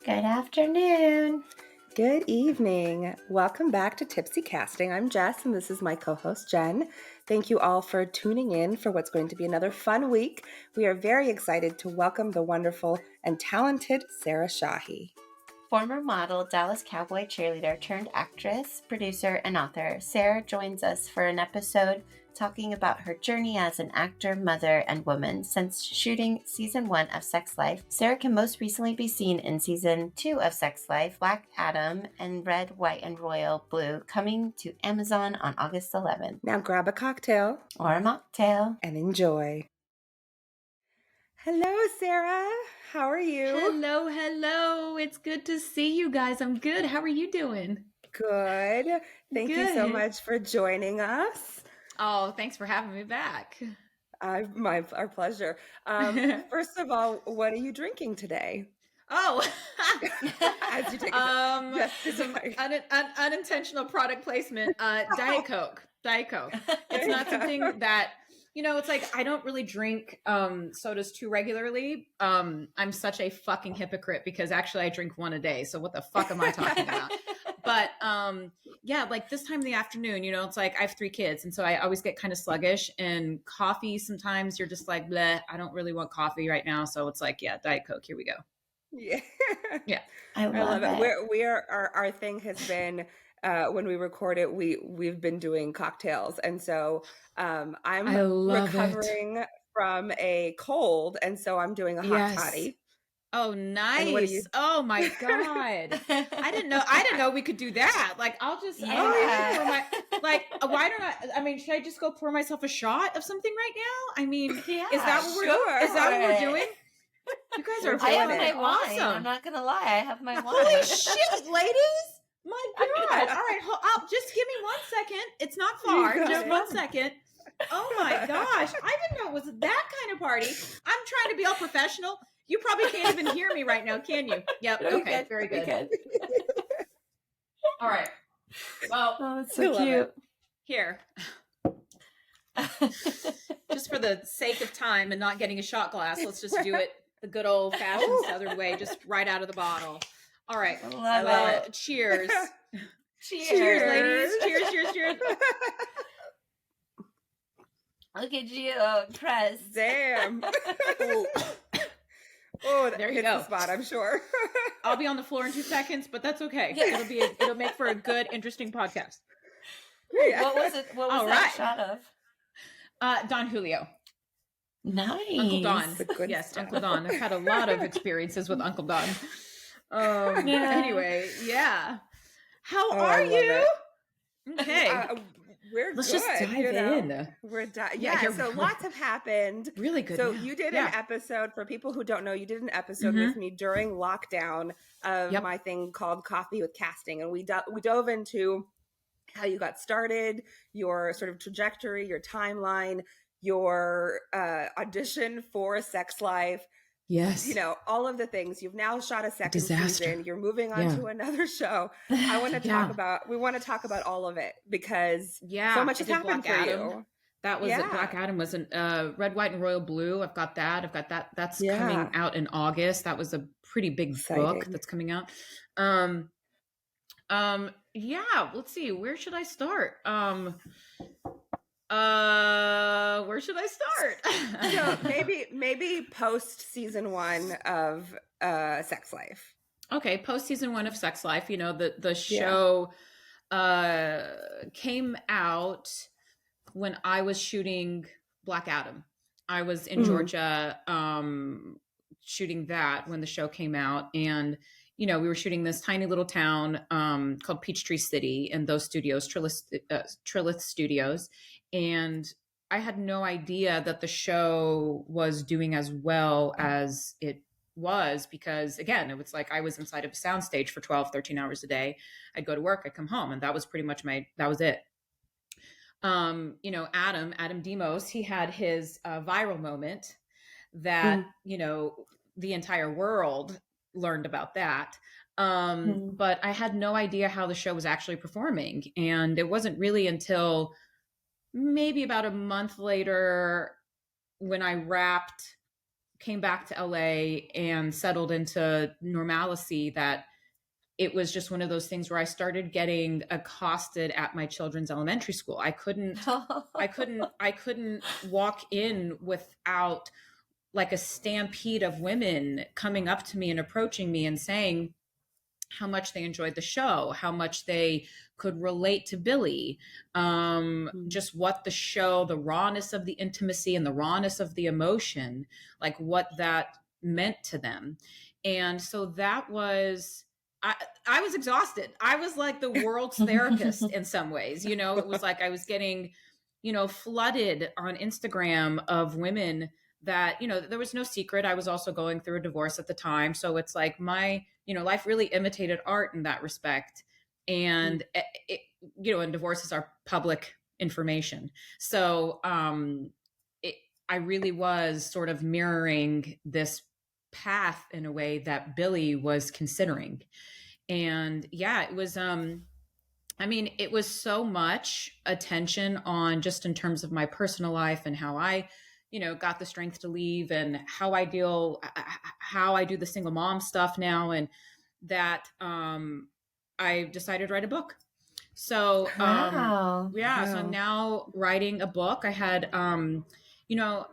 Good afternoon. Good evening. Welcome back to Tipsy Casting. I'm Jess, and this is my co-host, Jen. Thank you all for tuning in for what's going to be another fun week. We are very excited to welcome the wonderful and talented Sarah Shahi. Former model, Dallas Cowboy cheerleader turned actress, producer, and author, Sarah joins us for an episode talking about her journey as an actor, mother, and woman. Since shooting season 1 of Sex Life, Sarah can most recently be seen in season 2 of Sex Life, Black Adam, and Red, White, and Royal Blue, coming to Amazon on August 11th. Now grab a cocktail Or a mocktail. and enjoy. Hello, Sarah. How are you? Hello. It's good to see you guys. I'm good. How are you doing? Good. Thank you so much for joining us. Oh, thanks for having me back. Our pleasure. First of all, what are you drinking today? Oh, As you take some unintentional product placement. Diet Coke. It's not something that, it's like, I don't really drink sodas too regularly. I'm such a fucking hypocrite because actually I drink one a day. So what the fuck am I talking about? But yeah, like this time in the afternoon, it's like I have 3 kids. And so I always get kind of sluggish, and coffee, sometimes you're just like, bleh, I don't really want coffee right now. So it's like, yeah, Diet Coke, here we go. Yeah. I love it. Our thing has been when we record it, we've been doing cocktails, and so I'm recovering from a cold, and so I'm doing a hot toddy. Oh, nice. Oh my God. I didn't know we could do that. Like, I'll just, why don't I, should I just go pour myself a shot of something right now? I mean, is that what we're doing? You guys are I have my awesome. wine. I'm not going to lie. I have my wine. Holy shit, ladies. My God. All right. Just give me 1 second. It's not far. Just 1 second. Oh my gosh. I didn't know it was that kind of party. I'm trying to be all professional. You probably can't even hear me right now, can you? Yep. Okay. Very good. All right. Well, it's so cute. Here. Just for the sake of time and not getting a shot glass, let's just do it the good old fashioned Southern way, just right out of the bottle. All right. Love it. Cheers. Cheers, ladies. Cheers. Look at you, press. Damn. Oh, there you go. The spot, I'm sure. I'll be on the floor in 2 seconds, but that's okay. It'll make for a good, interesting podcast. Yeah. What was it? What was that shot of? Don Julio. Nice. Uncle Don. Yes, Uncle Don. I've had a lot of experiences with Uncle Don. Anyway, yeah. How are you? Okay. Let's just dive in. So lots have happened. Really good. So you did an episode, for people who don't know, you did an episode with me during lockdown of my thing called Coffee with Casting. And we dove into how you got started, your sort of trajectory, your timeline, your audition for Sex Life. Yes. All of the things. You've now shot a second season. You're moving on to another show. I want to we want to talk about all of it because so much has happened for you. That was it. Black Adam was Red, White, and Royal Blue. I've got that. That's coming out in August. That was a pretty big book that's coming out. Let's see. Where should I start? Where should I start? So maybe post season 1 of Sex Life. Okay, post season 1 of Sex Life. The show came out when I was shooting Black Adam. I was in Georgia shooting that when the show came out, and we were shooting this tiny little town called Peachtree City, and those studios, Trilith Studios. And I had no idea that the show was doing as well as it was, because again, it was like I was inside of a soundstage for 12, 13 hours a day. I'd go to work, I'd come home, and that was pretty much that was it. Adam Demos, he had his viral moment that, the entire world learned about that. But I had no idea how the show was actually performing. And it wasn't really until maybe about a month later when I wrapped came back to LA and settled into normalcy, that it was just one of those things where I started getting accosted at my children's elementary school. I couldn't walk in without like a stampede of women coming up to me and approaching me and saying how much they enjoyed the show, how much they could relate to Billy, just what the show, the rawness of the intimacy and the rawness of the emotion, like what that meant to them. And so that was, I was exhausted. I was like the world's therapist in some ways. You know, it was like I was getting, you know, flooded on Instagram of women that, you know, there was no secret. I was also going through a divorce at the time. So it's like my, you know, life really imitated art in that respect. And, you know, and divorces are public information. So I really was sort of mirroring this path in a way that Billy was considering. And yeah, it was, I mean, it was so much attention on just in terms of my personal life and how I, you know, got the strength to leave and how I do the single mom stuff now. And that, I decided to write a book. So, Wow. yeah, so I'm now writing a book. I had, you know,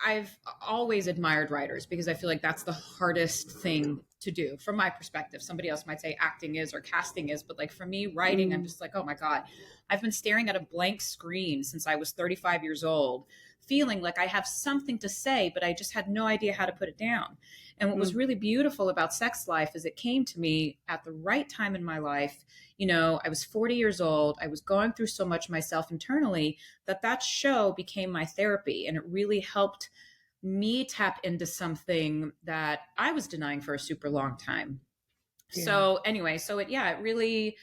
I've always admired writers because I feel like that's the hardest thing to do from my perspective. Somebody else might say acting is or casting is, but like for me, writing, I'm just like, oh my God, I've been staring at a blank screen since I was 35 years old, feeling like I have something to say, but I just had no idea how to put it down. And what was really beautiful about Sex Life is it came to me at the right time in my life. You know, I was 40 years old. I was going through so much myself internally that show became my therapy. And it really helped me tap into something that I was denying for a super long time. Yeah. So anyway, it really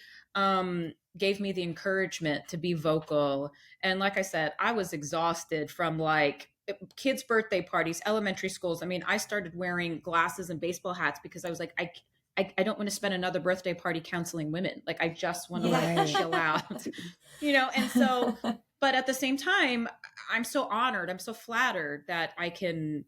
gave me the encouragement to be vocal. And like I said, I was exhausted from like kids' birthday parties, elementary schools. I mean, I started wearing glasses and baseball hats because I was like, I don't want to spend another birthday party counseling women. Like, I just want to like chill out, you know? And so, but at the same time, I'm so honored. I'm so flattered that I can,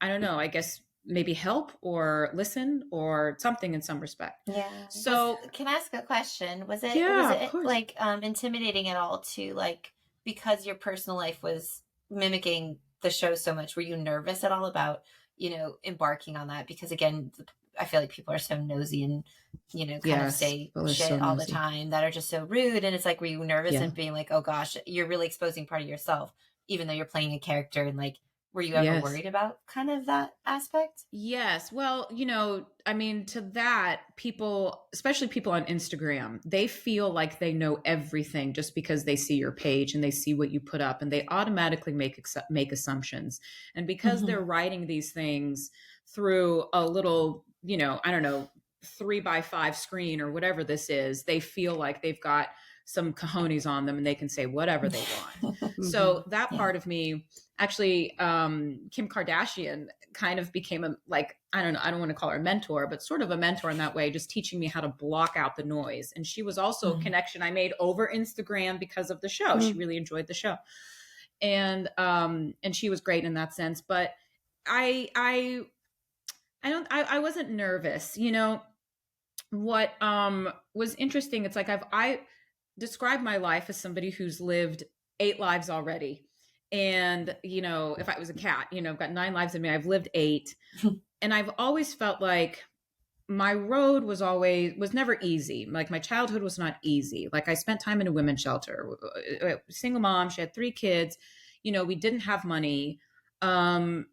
I don't know, I guess maybe help or listen or something in some respect. Yeah. So can I ask a question? Was it of course. like intimidating at all to like, because your personal life was mimicking the show so much, were you nervous at all about, you know, embarking on that? Because again, I feel like people are so nosy and, you know, kind of say shit all the time that are just so rude. And it's like, were you nervous and being like, oh gosh, you're really exposing part of yourself, even though you're playing a character? And like, were you ever worried about kind of that aspect? Yes. Well, you know, I mean, to that, people, especially people on Instagram, they feel like they know everything just because they see your page and they see what you put up, and they automatically make assumptions. And because they're writing these things through a little, you know, I don't know, 3x5 screen or whatever this is, they feel like they've got some cojones on them and they can say whatever they want. So that part of me, actually, Kim Kardashian kind of became a, like, I don't know, I don't want to call her a mentor, but sort of a mentor in that way, just teaching me how to block out the noise. And she was also a connection I made over Instagram because of the show. She really enjoyed the show. And she was great in that sense. But I wasn't nervous. You know, what was interesting, it's like I describe my life as somebody who's lived 8 lives already. And, you know, if I was a cat, you know, I've got 9 lives in me, I've lived 8. And I've always felt like my road was never easy. Like my childhood was not easy. Like I spent time in a women's shelter, single mom, she had 3 kids, you know, we didn't have money. And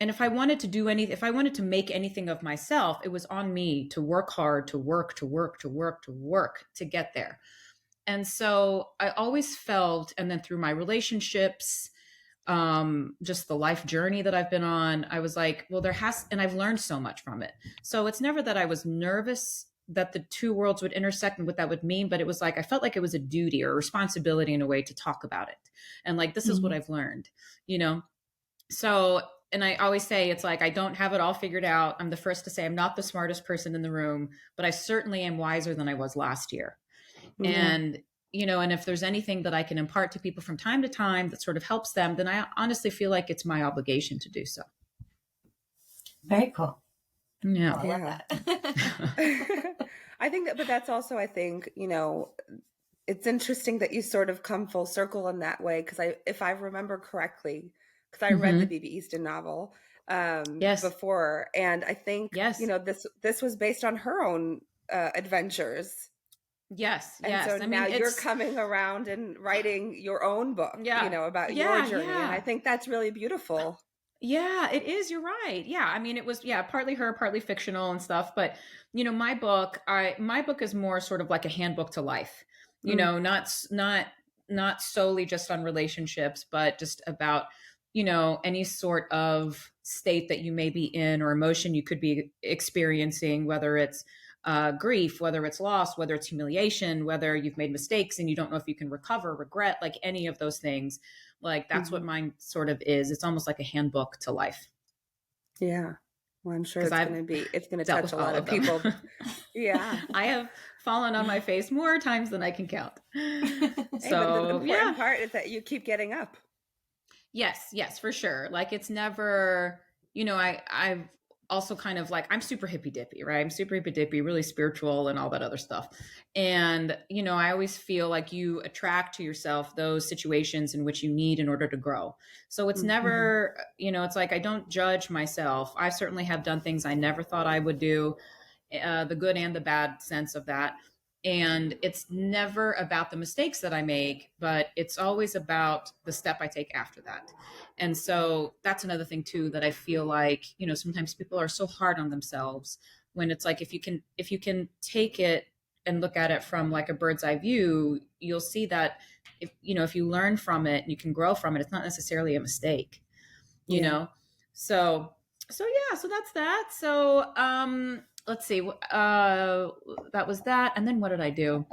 if I wanted to make anything of myself, it was on me to work hard, to work, to get there. And so I always felt, and then through my relationships, just the life journey that I've been on, I was like, well, and I've learned so much from it. So it's never that I was nervous that the 2 worlds would intersect and what that would mean, but it was like, I felt like it was a duty or a responsibility in a way to talk about it. And like, this is what I've learned, you know? So, and I always say, it's like, I don't have it all figured out. I'm the first to say I'm not the smartest person in the room, but I certainly am wiser than I was last year. And, you know, and if there's anything that I can impart to people from time to time that sort of helps them, then I honestly feel like it's my obligation to do so. Very cool. Yeah. I love that. I think that, but that's also, I think, you know, it's interesting that you sort of come full circle in that way. Cause if I remember correctly, cause I read the B.B. Easton novel, before. And I think, you know, this was based on her own, adventures. Yes. And so now you're coming around and writing your own book, you know, about your journey. And I think that's really beautiful. Yeah, it is. You're right. Yeah. I mean, it was, partly her, partly fictional and stuff. But, you know, my book is more sort of like a handbook to life, you know, not solely just on relationships, but just about, you know, any sort of state that you may be in or emotion you could be experiencing, whether it's grief, whether it's loss, whether it's humiliation, whether you've made mistakes and you don't know if you can recover, regret, like any of those things. Like that's what mine sort of is. It's almost like a handbook to life. Yeah. Well, I'm sure it's going to touch a lot of people. Yeah. I have fallen on my face more times than I can count. So the important part is that you keep getting up. Yes, for sure. Like it's never, you know, I've also kind of like, I'm super hippy dippy, right? I'm super hippy dippy, really spiritual and all that other stuff. And, you know, I always feel like you attract to yourself those situations in which you need in order to grow. So it's never, you know, it's like, I don't judge myself. I certainly have done things I never thought I would do, the good and the bad sense of that. And it's never about the mistakes that I make, but it's always about the step I take after that. And so that's another thing too, that I feel like, you know, sometimes people are so hard on themselves when it's like, if you can take it and look at it from like a bird's eye view, you'll see that if, you know, if you learn from it and you can grow from it, it's not necessarily a mistake, you know? So that's that. So, let's see. That was that. And then what did I do?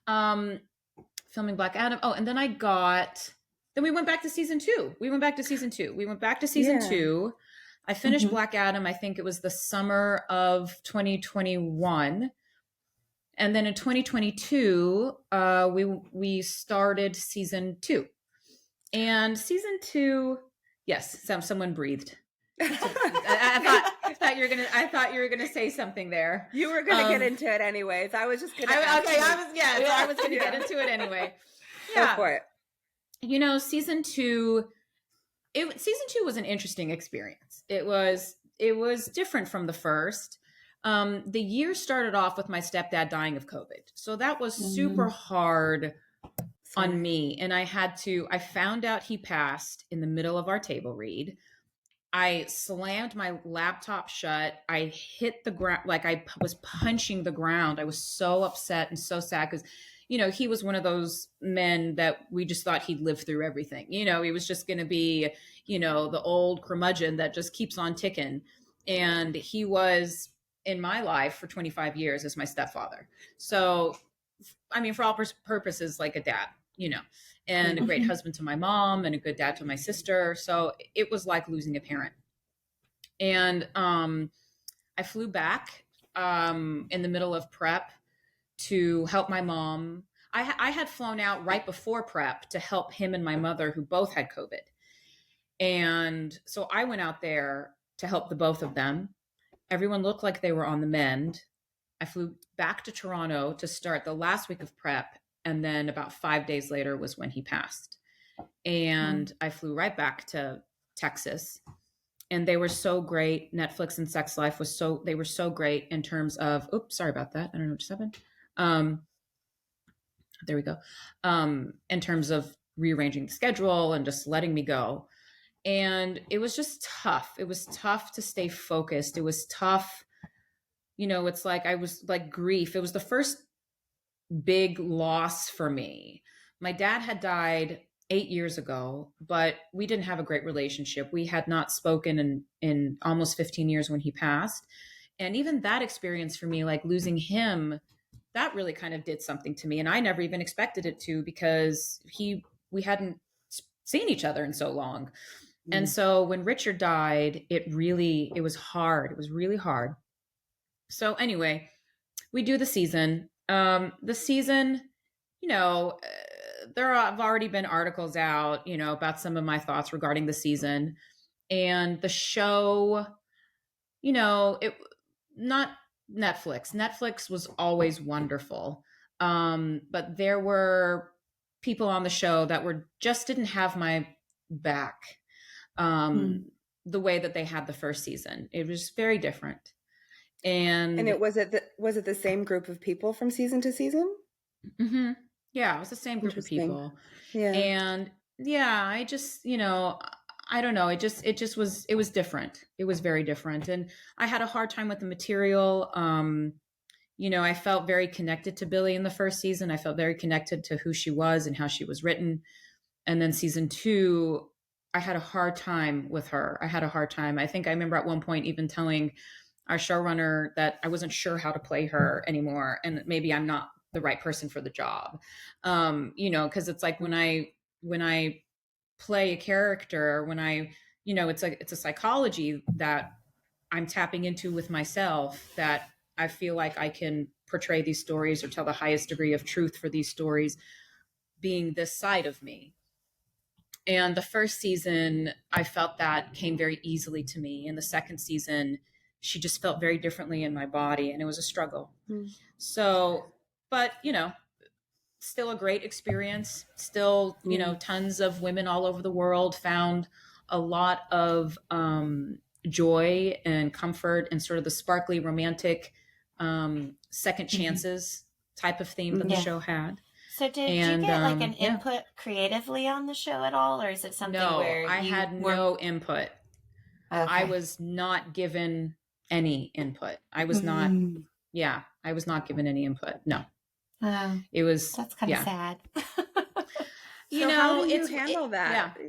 Filming Black Adam. And then then we went back to season 2. I finished Black Adam. I think it was the summer of 2021. And then in 2022, we started season 2. And season 2, yes, someone breathed. I thought you were gonna say something there. You were gonna get into it anyways. I was just gonna. I was gonna get into it anyway. Yeah, go for it. You know, season 2 was an interesting experience. It was different from the first. The year started off with my stepdad dying of COVID, so that was super hard on me, and I found out he passed in the middle of our table read. I slammed my laptop shut. I hit the ground, like I was punching the ground. I was so upset and so sad because, you know, he was one of those men that we just thought he'd live through everything. You know, he was just going to be, you know, the old curmudgeon that just keeps on ticking. And he was in my life for 25 years as my stepfather. So, I mean, for all purposes, like a dad, you know, and a great husband to my mom and a good dad to my sister. So it was like losing a parent. And I flew back in the middle of prep to help my mom. I had flown out right before prep to help him and my mother, who both had COVID. And so I went out there to help the both of them. Everyone looked like they were on the mend. I flew back to Toronto to start the last week of prep. And then about 5 days later was when he passed. And I flew right back to Texas. And they were so great. Netflix and Sex Life they were so great in terms of, oops, sorry about that. I don't know what just happened. There we go. In terms of rearranging the schedule and just letting me go. And it was just tough. It was tough to stay focused. It was tough. You know, it's like I was like grief. It was the first big loss for me. My dad had died 8 years ago, but we didn't have a great relationship. We had not spoken in almost 15 years when he passed. And even that experience for me, like losing him, that really kind of did something to me. And I never even expected it to, because we hadn't seen each other in so long. And so when Richard died, it was hard. It was really hard. So anyway, we do the season. The season, you know, there have already been articles out, you know, about some of my thoughts regarding the season. And the show, you know, it not Netflix was always wonderful. But there were people on the show that were just didn't have my back the way that they had the first season. It was very different. And was it the same group of people from season to season? Mm-hmm. Yeah, it was the same group of people. Yeah. And yeah, I just, you know, I don't know. It was different. It was very different. And I had a hard time with the material. You know, I felt very connected to Billy in the first season. I felt very connected to who she was and how she was written. And then season 2, I had a hard time with her. I had a hard time. I think I remember at one point even telling our showrunner that I wasn't sure how to play her anymore. And maybe I'm not the right person for the job. You know, because it's like when I play a character, when I, you know, it's a psychology that I'm tapping into with myself, that I feel like I can portray these stories or tell the highest degree of truth for these stories being this side of me. And the first season, I felt that came very easily to me. And the second season, she just felt very differently in my body, and it was a struggle. So, but, you know, still a great experience. Still, you know, tons of women all over the world found a lot of joy and comfort and sort of the sparkly romantic second chances type of theme that the show had. So did you get like an input creatively on the show at all, or is it something where I had no input? Okay. I was not given any input. I was not, I was not given any input. No. It was, that's kind of sad. You know, how do you handle that? Yeah.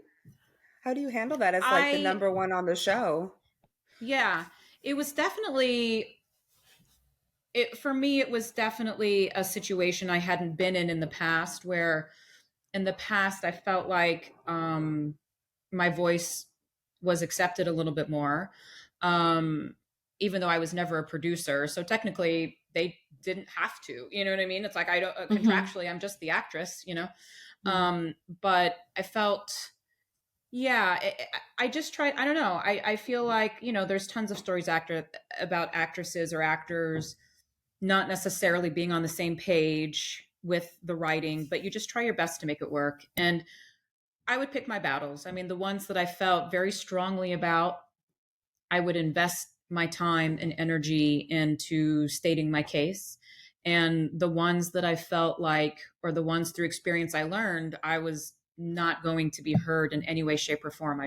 How do you handle that as like the number one on the show? Yeah, it was definitely, for me, it was definitely a situation I hadn't been in the past, where in the past I felt like my voice was accepted a little bit more, even though I was never a producer. So technically they didn't have to, you know what I mean? It's like, I don't, contractually, I'm just the actress, you know? But I felt, I just tried, I don't know. I feel like, you know, there's tons of stories about actresses or actors not necessarily being on the same page with the writing, but you just try your best to make it work. And I would pick my battles. I mean, the ones that I felt very strongly about, I would invest my time and energy into stating my case. And the ones that I felt like, or the ones through experience I learned, I was not going to be heard in any way, shape, or form.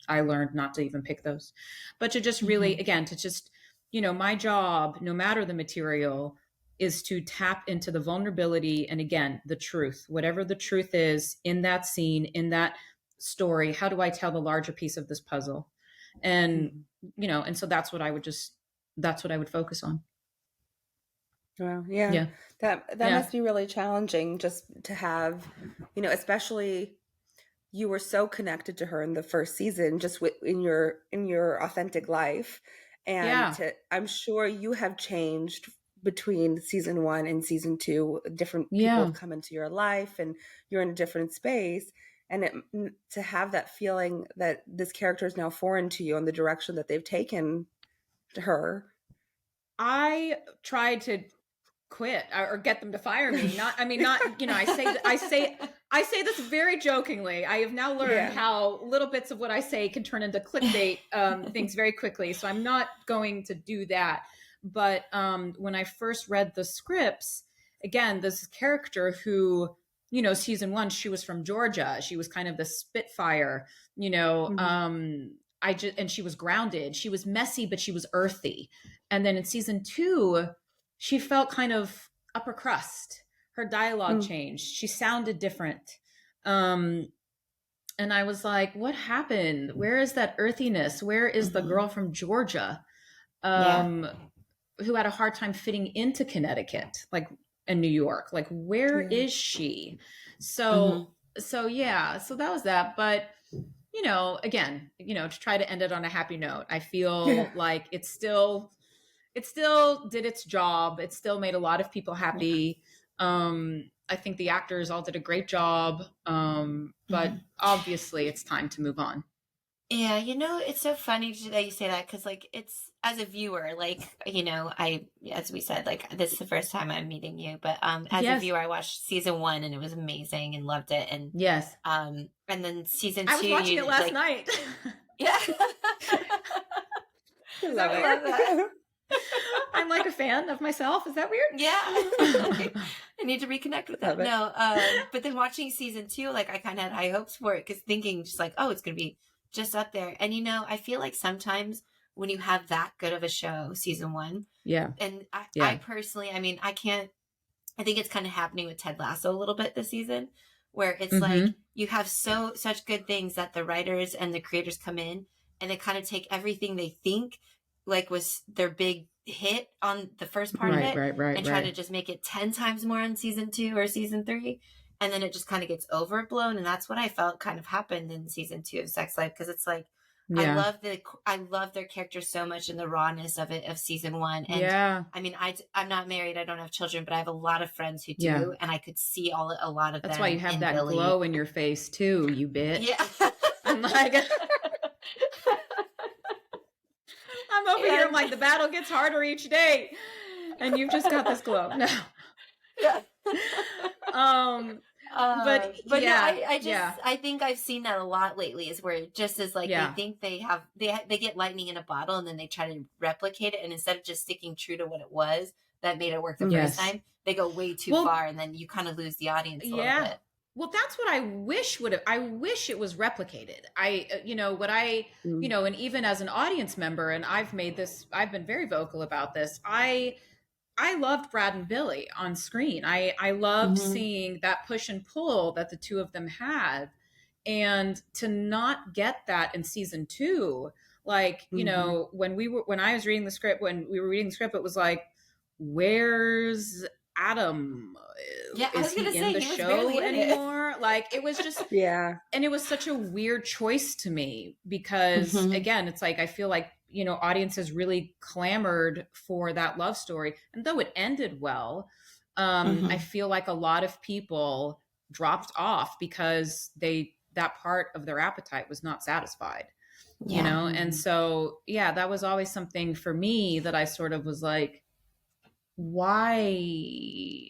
I learned not to even pick those, but to just really, again, to just, you know, my job, no matter the material, is to tap into the vulnerability. And again, the truth, whatever the truth is in that scene, in that story, how do I tell the larger piece of this puzzle? And, you know, and so that's what I would focus on. Wow. Yeah. That must be really challenging, just to have, you know, especially you were so connected to her in the first season, just in your authentic life. And I'm sure you have changed between season 1 and season 2. Different people have come into your life and you're in a different space. And to have that feeling that this character is now foreign to you and the direction that they've taken to her. I tried to quit or get them to fire me. Not, you know, I say this very jokingly. I have now learned how little bits of what I say can turn into clickbait things very quickly. So I'm not going to do that. But when I first read the scripts, again, this character who, you know, season 1, she was from Georgia. She was kind of the Spitfire, you know, and she was grounded. She was messy, but she was earthy. And then in season 2, she felt kind of upper crust. Her dialogue changed. She sounded different. And I was like, what happened? Where is that earthiness? Where is the girl from Georgia who had a hard time fitting into Connecticut, like in New York? Like, where is she? So that was that. But, you know, again, you know, to try to end it on a happy note, I feel like it still did its job. It still made a lot of people happy. I think the actors all did a great job. But obviously it's time to move on. Yeah, it's so funny that you say that because, like, it's as a viewer, like, as we said, like, this is the first time I'm meeting you, but as a Yes. viewer, I watched season 1 and it was amazing and loved it, and Yes. and then season 2, I was watching it last like, night. yeah, I love I it. love that. I'm like a fan of myself. Is that weird? Yeah. I need to reconnect with that. Love it. No, but then watching season 2, like, I kind of had high hopes for it because thinking just like, oh, it's gonna be just up there. And I feel like sometimes when you have that good of a show, season 1, Yeah. and I Yeah. personally, I mean, I think it's kind of happening with Ted Lasso a little bit this season, where it's Mhm. like you have such good things that the writers and the creators come in and they kind of take everything they think like was their big hit on the first part of it Right. and try to just make it 10 times more on season 2 or season 3, and then it just kind of gets overblown. And that's what I felt kind of happened in season 2 of Sex Life, because it's like Yeah. I love their characters so much and the rawness of it, of season 1. And Yeah. I mean, I'm not married, I don't have children, but I have a lot of friends who do, Yeah. and I could see a lot of That's them why you have in that Billy. glow in your face too, you bitch. Yeah. I'm like, I'm over here. I'm like, the battle gets harder each day, and you've just got this glow. No. Yeah. But But yeah, no, I think I've seen that a lot lately, is where it just is like, Yeah. they think they get lightning in a bottle and then they try to replicate it, and instead of just sticking true to what it was that made it work the Yes. first time, they go way too Well, far, and then you kind of lose the audience a little bit. Well, that's what I wish I wish it was replicated. And even as an audience member, and I've been very vocal about this. I loved Brad and Billy on screen. I loved seeing that push and pull that the two of them had. And to not get that in season 2, like, when I was reading the script, when we were reading the script, it was like, where's Adam? Yeah, Is he in the show anymore? Like, it was just, Yeah. and it was such a weird choice to me because, again, it's like, I feel like, audiences really clamored for that love story. And though it ended well, I feel like a lot of people dropped off because that part of their appetite was not satisfied, And so, that was always something for me that I sort of was like, why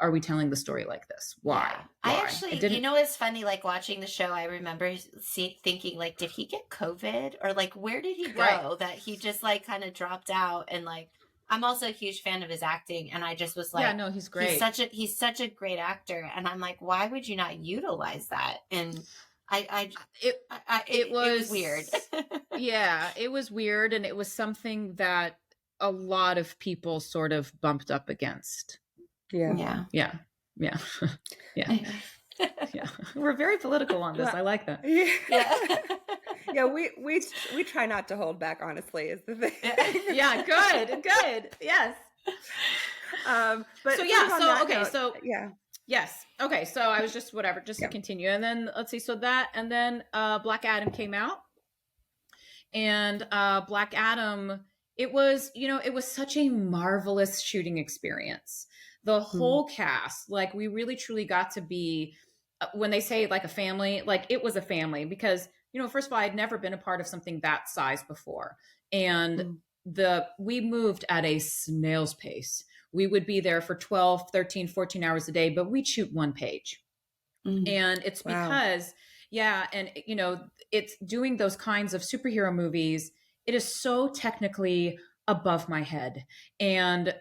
are we telling the story like this? Why? Yeah. I actually, it's funny, like, watching the show, I remember thinking, like, did he get COVID, or like, where did he go? Right. That he just like kind of dropped out. And like, I'm also a huge fan of his acting, and I just was like, yeah, no, he's great. He's such a great actor, and I'm like, why would you not utilize that? And it was weird. Yeah, it was weird, and it was something that a lot of people sort of bumped up against. Yeah. We're very political on this. I like that. Yeah. We try not to hold back, honestly, is the thing. Yeah, good. Yes. But yes. Okay, so I was just to continue. And then let's see, Black Adam came out. And Black Adam, it was such a marvelous shooting experience. The whole cast, like, we really truly got to be, when they say like a family, like, it was a family, because, first of all, I'd never been a part of something that size before. And we moved at a snail's pace. We would be there for 12, 13, 14 hours a day, but we'd shoot one page. And it's because, and it's doing those kinds of superhero movies, it is so technically above my head. And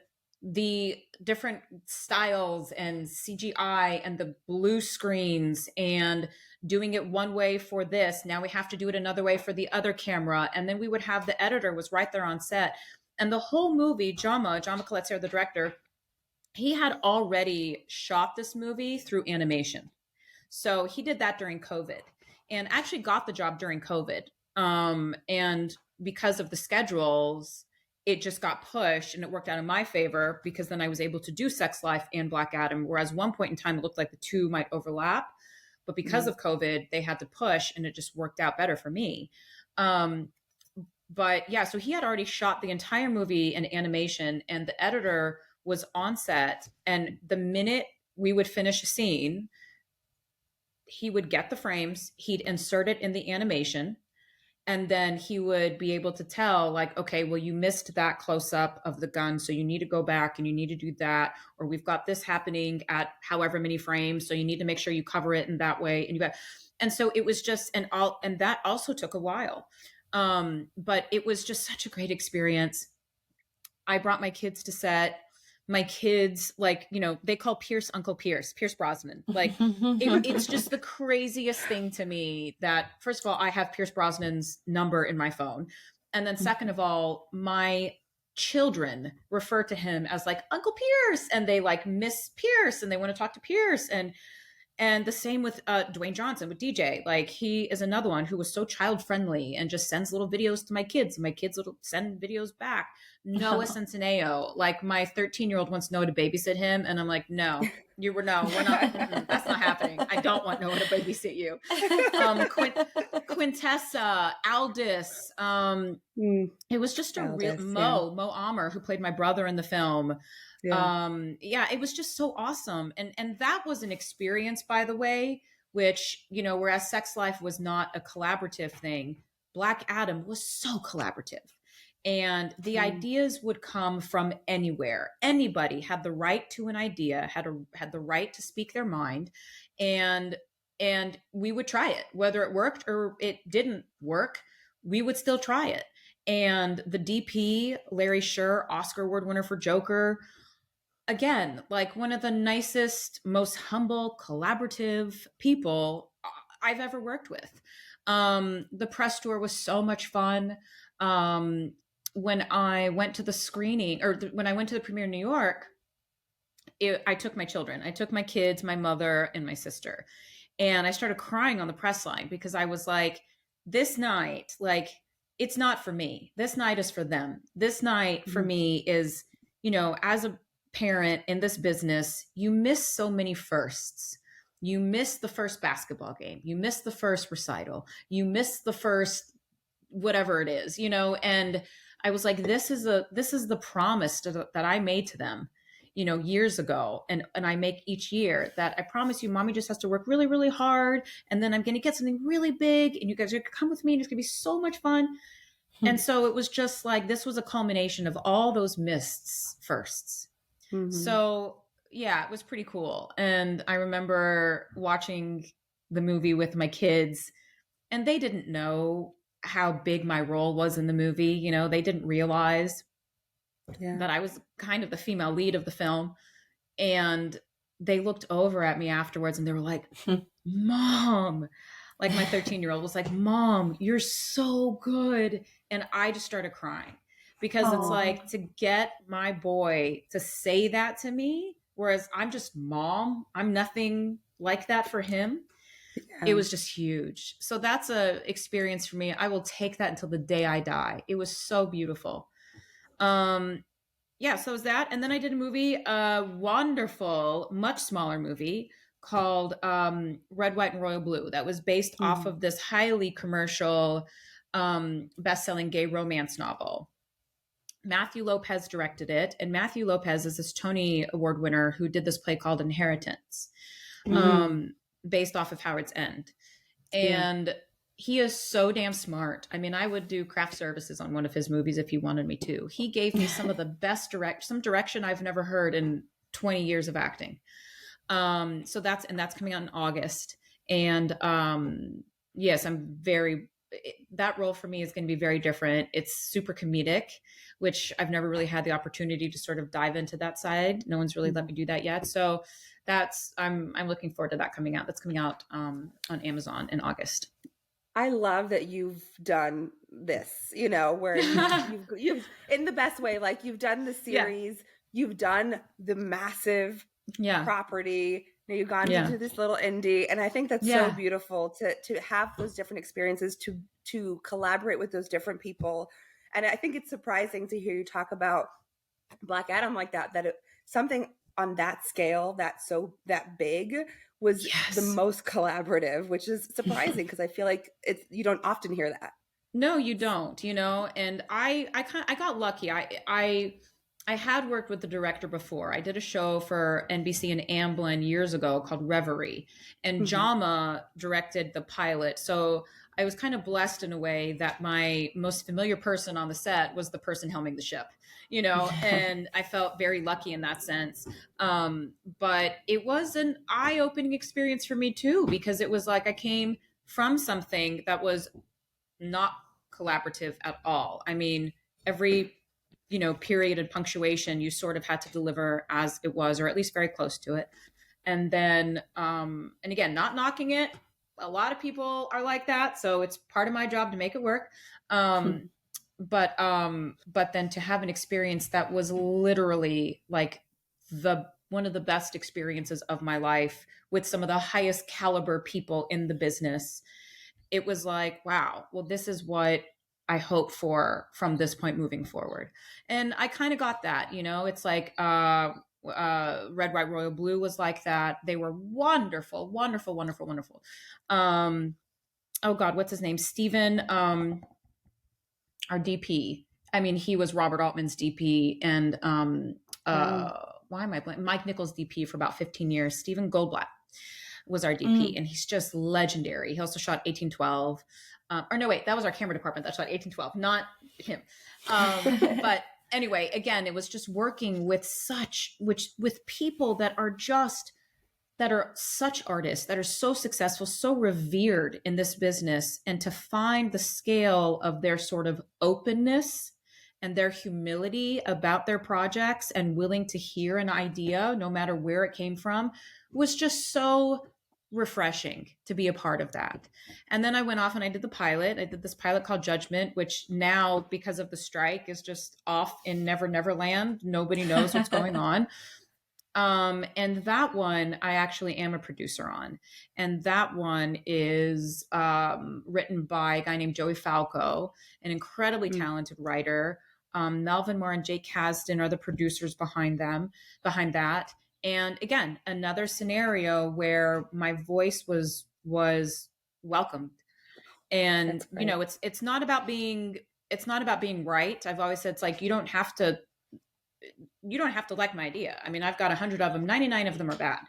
the different styles and CGI and the blue screens and doing it one way for this, now we have to do it another way for the other camera. And then we would have the editor was right there on set. And the whole movie, John Colettier, the director, he had already shot this movie through animation. So he did that during COVID, and actually got the job during COVID. And because of the schedules, it just got pushed, and it worked out in my favor, because then I was able to do Sex Life and Black Adam, whereas one point in time it looked like the two might overlap. But because of COVID, they had to push, and it just worked out better for me. But yeah, so he had already shot the entire movie in animation, and the editor was on set. And the minute we would finish a scene, he would get the frames, he'd insert it in the animation, And then he would be able to tell, like, okay, well, you missed that close up of the gun, so you need to go back and you need to do that, or we've got this happening at however many frames, so you need to make sure you cover it in that way. And so it was just, and that also took a while. But it was just such a great experience. I brought my kids to set. My kids, like, they call Pierce Uncle Pierce Brosnan. Like, it's just the craziest thing to me that, first of all, I have Pierce Brosnan's number in my phone. And then second of all, my children refer to him as like Uncle Pierce, and they like miss Pierce and they want to talk to Pierce. And the same with Dwayne Johnson, with DJ. Like, he is another one who was so child friendly and just sends little videos to my kids. My kids will send videos back. Noah Centineo, like, my 13-year-old wants Noah to babysit him. And I'm like, no, we're not, that's not happening. I don't want Noah to babysit you. Quintessa, Aldous. It was just a real Mo Amer, who played my brother in the film. It was just so awesome. And that was an experience, by the way, which, whereas Sex Life was not a collaborative thing, Black Adam was so collaborative. And the ideas would come from anywhere. Anybody had the right to an idea, had the right to speak their mind, and we would try it. Whether it worked or it didn't work, we would still try it. And the DP, Larry Sher, Oscar Award winner for Joker, again, like, one of the nicest, most humble, collaborative people I've ever worked with. The press tour was so much fun. When I went to the screening, when I went to the premiere in New York, I took my children. I took my kids, my mother, and my sister. And I started crying on the press line because I was like, this night, like, it's not for me. This night is for them. This night for me is, as a parent in this business, you miss so many firsts. You miss the first basketball game. You miss the first recital. You miss the first whatever it is, and I was like, this is the promise that I made to them, years ago. And I make each year, that I promise you, mommy just has to work really, really hard. And then I'm going to get something really big, and you guys are going to come with me, and it's going to be so much fun. And so it was just like, this was a culmination of all those missed firsts. So yeah, it was pretty cool. And I remember watching the movie with my kids, and they didn't know how big my role was in the movie. They didn't realize that I was kind of the female lead of the film. And they looked over at me afterwards and they were like, Mom, like, my 13-year-old was like, Mom, you're so good. And I just started crying because it's like, to get my boy to say that to me, whereas I'm just mom, I'm nothing like that for him. It was just huge. So that's a experience for me. I will take that until the day I die. It was so beautiful. So it was that. And then I did a movie, a wonderful, much smaller movie called Red, White, and Royal Blue. That was based off of this highly commercial, best-selling gay romance novel. Matthew Lopez directed it. And Matthew Lopez is this Tony Award winner who did this play called Inheritance. Based off of Howard's End. And he is so damn smart. I mean, I would do craft services on one of his movies if he wanted me to. He gave me some of the best some direction I've never heard in 20 years of acting. So that's coming out in August. And yes, that role for me is going to be very different. It's super comedic, which I've never really had the opportunity to sort of dive into that side. No one's really let me do that yet. So I'm looking forward to that coming out. That's coming out on Amazon in August. I love that you've done this, where you've in the best way, like, you've done the series, you've done the massive property, you've gone into this little indie. And I think that's so beautiful to have those different experiences, to collaborate with those different people. And I think it's surprising to hear you talk about Black Adam like that something on that scale, that big, was the most collaborative, which is surprising because I feel like you don't often hear that. No, you don't, and I got lucky. I had worked with the director before. I did a show for NBC in Amblin years ago called Reverie, and Jama directed the pilot. So I was kind of blessed in a way that my most familiar person on the set was the person helming the ship, you know, and I felt very lucky in that sense. But it was an eye-opening experience for me too, because it was like I came from something that was not collaborative at all. I mean, every, you know, period and punctuation, you sort of had to deliver as it was, or at least very close to it. And then, and again, not knocking it. A lot of people are like that. So it's part of my job to make it work. But then to have an experience that was literally like one of the best experiences of my life with some of the highest caliber people in the business, it was like, wow, well, this is what I hope for from this point moving forward. And I kind of got that, you know, it's like, Red, White, Royal, Blue was like that. They were wonderful, wonderful, wonderful, wonderful. Oh God, what's his name? Steven, our DP. I mean, he was Robert Altman's DP, and why am I blank? Mike Nichols' DP for about 15 years. Stephen Goldblatt was our DP, and he's just legendary. He also shot 1812. Or no, wait, that was our camera department that shot 1812, not him. But anyway, again, it was just working with with people that are such artists, that are so successful, so revered in this business, and to find the scale of their sort of openness and their humility about their projects and willing to hear an idea, no matter where it came from, was just so refreshing to be a part of that. And then I went off and I did the pilot. I did this pilot called Judgment, which now, because of the strike, is just off in Never Never Land. Nobody knows what's going on. And that one I actually am a producer on. And that one is written by a guy named Joey Falco, an incredibly talented writer. Melvin Moore and Jake Kasdan are the producers behind that. And again, another scenario where my voice was welcomed. And you know, it's not about being right. I've always said, it's like, you don't have to like my idea. I mean, I've got 100 of them, 99 of them are bad,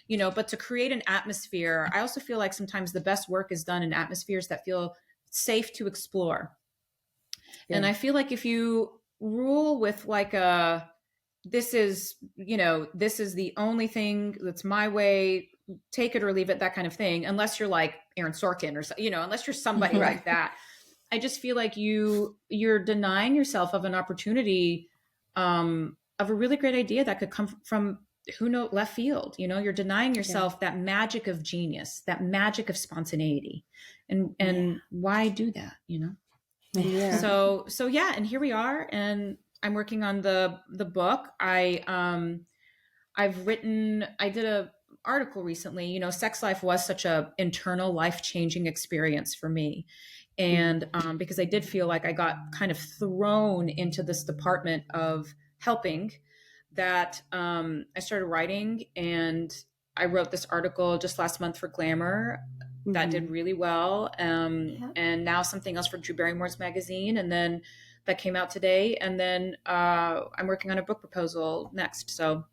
you know, but to create an atmosphere, I also feel like sometimes the best work is done in atmospheres that feel safe to explore. Yeah. And I feel like if you rule with like this is the only thing that's my way, take it or leave it, that kind of thing, unless you're like Aaron Sorkin or, you know, unless you're somebody like that, I just feel like you're denying yourself of an opportunity of a really great idea that could come from left field. You know, you're denying yourself that magic of genius, that magic of spontaneity, and why do that, you know? Yeah. So yeah, and here we are, and I'm working on the book. I did a article recently, you know, sex life was such a internal life-changing experience for me. And because I did feel like I got kind of thrown into this department of helping, that I started writing, and I wrote this article just last month for Glamour that did really well. And now something else for Drew Barrymore's magazine. And then that came out today. And then I'm working on a book proposal next. So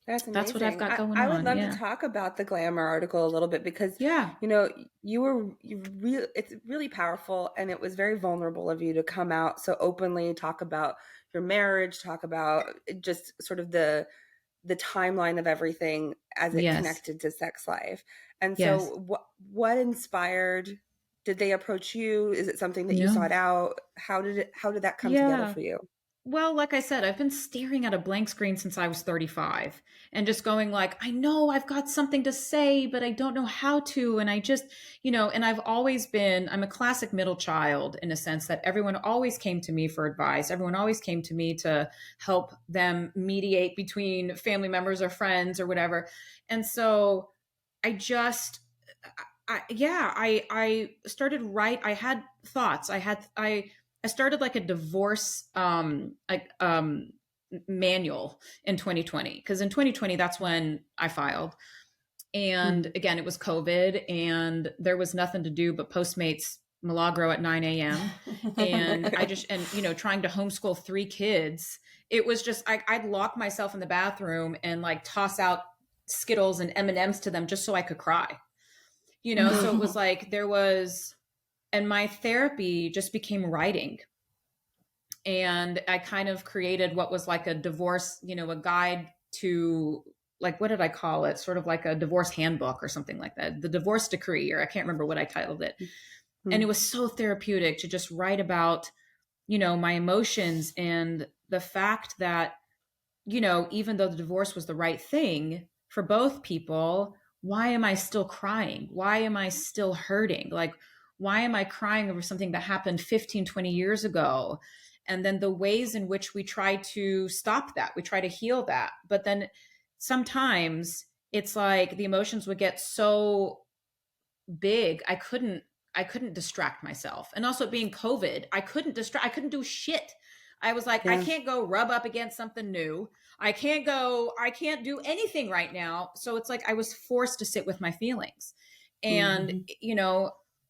that's what I've got going on. I would love to talk about the Glamour article a little bit, because, you know, it's really powerful, and it was very vulnerable of you to come out so openly, talk about your marriage, talk about just sort of the timeline of everything as it connected to sex life. And so what inspired, did they approach you? Is it something that you sought out? How did that come together for you? Well, like I said, I've been staring at a blank screen since I was 35 and just going like, I know I've got something to say, but I don't know how to. And I just, you know, and I'm a classic middle child in a sense that everyone always came to me for advice. Everyone always came to me to help them mediate between family members or friends or whatever. And so I started I had thoughts. I started like a divorce manual in 2020, because in 2020 that's when I filed, and again it was COVID, and there was nothing to do but Postmates Milagro at 9 a.m. and you know, trying to homeschool 3 kids. It was just I'd lock myself in the bathroom and like toss out Skittles and M&Ms to them just so I could cry, you know. So it was like there was And my therapy just became writing. And I kind of created what was like a divorce, a guide to, like, what did I call it? Sort of like a divorce handbook or something like that. The divorce decree, or I can't remember what I titled it. Mm-hmm. And it was so therapeutic to just write about, my emotions and the fact that, even though the divorce was the right thing for both people, why am I still crying? Why am I still hurting? Like, why am I crying over something that happened 15, 20 years ago? And then the ways in which we try to stop that, we try to heal that. But then sometimes it's like the emotions would get so big, I couldn't distract myself. And also being COVID, I couldn't do shit. I was like, I can't go rub up against something new. I can't do anything right now. So it's like I was forced to sit with my feelings. And,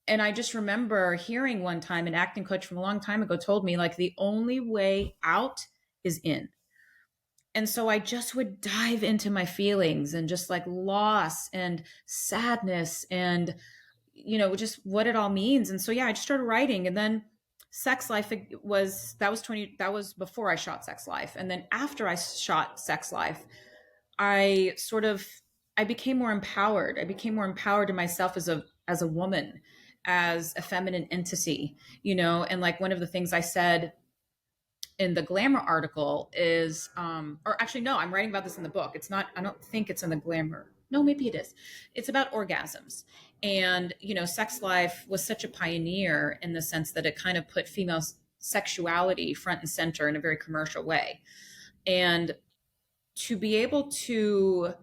and I just remember hearing one time an acting coach from a long time ago told me, like, the only way out is in. And so I just would dive into my feelings and just like loss and sadness and, just what it all means. And so, I just started writing. And then Sex Life that was before I shot Sex Life. And then after I shot Sex Life, I became more empowered. I became more empowered in myself as a woman, as a feminine entity, and like one of the things I said in the Glamour article is, or actually, no, I'm writing about this in the book. It's not, I don't think it's in the Glamour. No, maybe it is. It's about orgasms. And, Sex Life was such a pioneer in the sense that it kind of put female sexuality front and center in a very commercial way. And to be able to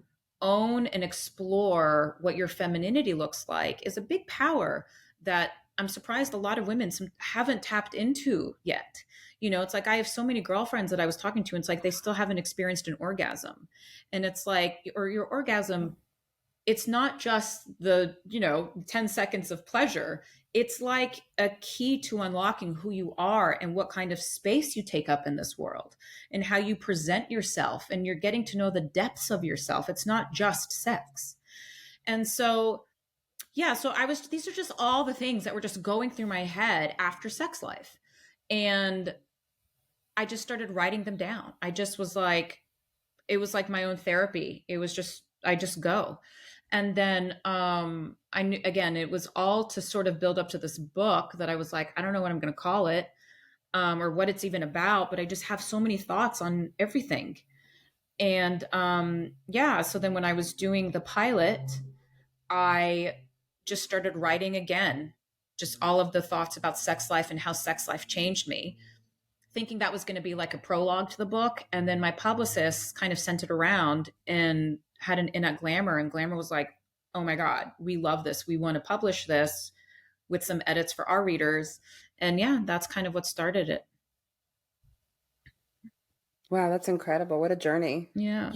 own and explore what your femininity looks like is a big power that I'm surprised a lot of women haven't tapped into yet. It's like I have so many girlfriends that I was talking to, and it's like they still haven't experienced an orgasm. And it's like, or your orgasm, it's not just the, 10 seconds of pleasure. It's like a key to unlocking who you are and what kind of space you take up in this world and how you present yourself. And you're getting to know the depths of yourself. It's not just sex. And so, these are just all the things that were just going through my head after Sex Life. And I just started writing them down. I just was like, it was like my own therapy. It was just, I just go. And then I knew, again, it was all to sort of build up to this book that I was like, I don't know what I'm going to call it or what it's even about, but I just have so many thoughts on everything. And so then when I was doing the pilot, I just started writing again, just all of the thoughts about Sex Life and how Sex Life changed me, thinking that was going to be like a prologue to the book. And then my publicist kind of sent it around and had an in at Glamour, and Glamour was like, oh my God, we love this. We want to publish this with some edits for our readers. And that's kind of what started it. Wow, that's incredible. What a journey. Yeah.